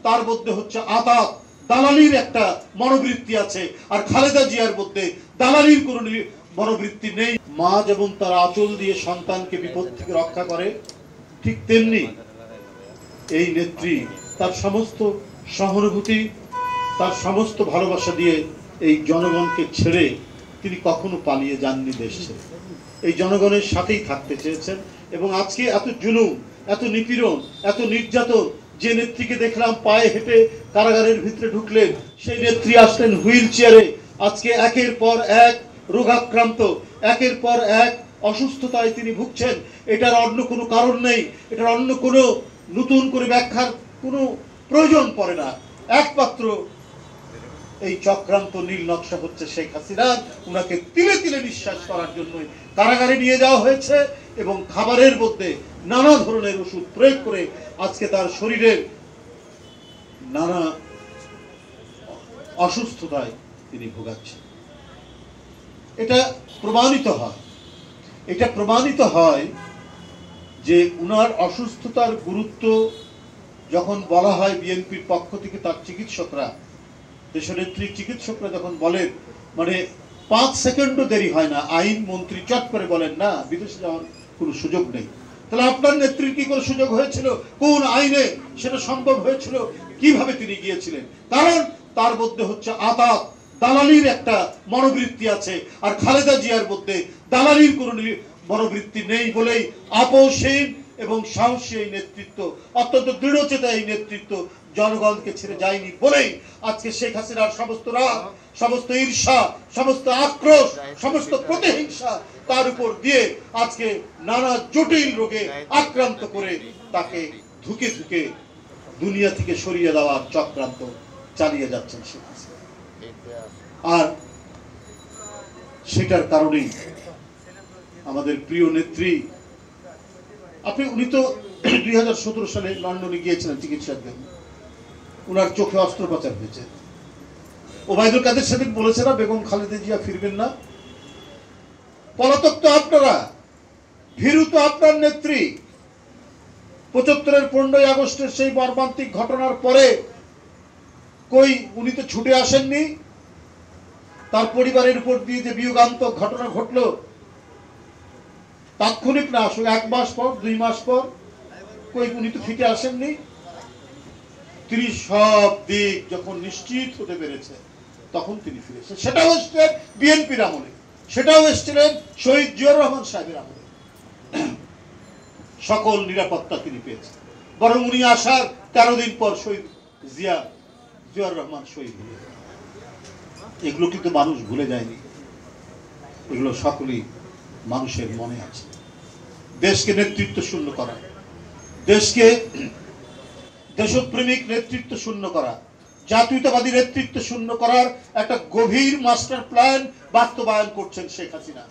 তার মধ্যে হচ্ছে আতাত দালালির একটা মনোবৃত্তি আছে, আর খালেদা জিয়ার মধ্যে দালালির কোনো মনোবৃত্তি নেই। মা যেমন তার আঁচল দিয়ে সন্তানকে বিপদ থেকে রক্ষা করে, ঠিক তেমনি এই নেত্রী তার সমস্ত সহানুভূতি, তার সমস্ত ভালোবাসা দিয়ে এই জনগণকে ছেড়ে তিনি কখনো পালিয়ে যাননি দেশ ছেড়ে। এই জনগণের সাথেই থাকতে চেয়েছেন। এবং আজকে এত জুলুম, এত নিপীড়ন, এত নির্যাতন, যে নেত্রীকে দেখলাম পায়ে হেঁটে কারাগারের ভিতরে ঢুকলেন, সেই নেত্রী আসলেন হুইল চেয়ারে। আজকে একের পর এক রোগাক্রান্ত, একের পর এক অসুস্থতায় তিনি ভুগছেন। এটার অন্য কোনো কারণ নেই, এটার অন্য কোনো নতুন করে ব্যাখ্যার কোনো প্রয়োজন পড়ে না। একমাত্র এই চক্রান্ত নীল নকশা হচ্ছে শেখ হাসিনার। উনাকে তিলে তিলে নিঃশ্বাস করার জন্য কারাগারে নিয়ে যাওয়া হয়েছে এবং খাবারের মধ্যে নানা ধরনের ওষুধ প্রয়োগ করে আজকে তার শরীরের নানা অসুস্থতায় তিনি ভোগাচ্ছেন। এটা প্রমাণিত হয় যে উনার অসুস্থতার গুরুত্ব যখন বলা হয় বিএনপির পক্ষ থেকে, তার চিকিৎসকরা, দেশনেত্রীর চিকিৎসকরা যখন বলেন, মানে 5 সেকেন্ডও দেরি হয় না, আইন মন্ত্রী চট করে বলেন না বিদেশে যাওয়ার কোনো সুযোগ নেই। তাহলে আপনার নেত্রীর কি করে সুযোগ হয়েছিল? কোন আইনে সেটা সম্ভব হয়েছিল? কিভাবে তিনি গিয়েছিলেন? কারণ তার মধ্যে হচ্ছে আতাত দালালির একটা মনোবৃত্তি আছে, আর খালেদা জিয়ার মধ্যে দালালির কোনো মনোবৃত্তি নেই বলেই আপোষহীন এবং সাহসী এই নেতৃত্ব, অত্যন্ত দৃঢ়চেতা এই নেতৃত্ব জনগণকে ছেড়ে যায়নি বলেই আজকে শেখ হাসিনার সমস্ত রাগ, সমস্ত ঈর্ষা, সমস্ত আক্রোশ, সমস্ত প্রতিহিংসা তার উপর দিয়ে আজকে নানা জটিল রোগে আক্রান্ত করে তাকে ধুকে ধুকে দুনিয়া থেকে সরিয়ে দেওয়ার চক্রান্ত চালিয়ে যাচ্ছেন শেখ হাসিনা। আর সেটার কারণেই আমাদের প্রিয় নেত্রী, উনি তো 2017 সালে লন্ডনে গিয়েছিলেন চিকিৎসার জন্য, উনার চোখে অস্ত্রোপচার হয়েছে। ওবায়দুল কাদের সেদিন বলেছে না বেগম খালেদা জিয়া ফিরবেন না? পলাতক তো আপনারা, ভীরু তো আপনার নেত্রী। 75-এর 15ই আগস্টের সেই মর্মান্তিক ঘটনার পরে কই উনি তো ছুটে আসেননি? তার পরিবারের উপর দিয়ে যে বিয়োগান্তক ঘটনা ঘটলো, তাৎক্ষণিক না আসুক 1 মাস পর, 2 মাস পর, কই উনি তো ফিরে আসেননি। তিনি সব দিক যখন নিশ্চিত হতে পেরেছে তখন তিনি ফিরেছেন। সেটাও এসেছিলেন বিএনপির আমলে, সেটাও এসেছিলেন শহীদ জিয়াউর রহমান সাহেবের আমলে। সকল নিরাপত্তা তিনি পেয়েছেন। বরং উনি আসার 13 দিন পর শহীদ জিয়াউর রহমান শহীদ হলেন। এগুলো কিন্তু মানুষ ভুলে যায়নি, এগুলো সকলেই মানুষের মনে আছে। দেশকে নেতৃত্ব শূন্য করা, দেশকে দেশপ্রেমিক নেতৃত্ব শূন্য করা, জাতীয়তাবাদী নেতৃত্ব শূন্য করার একটা গভীর মাস্টার প্ল্যান বাস্তবায়ন করছেন শেখ হাসিনা।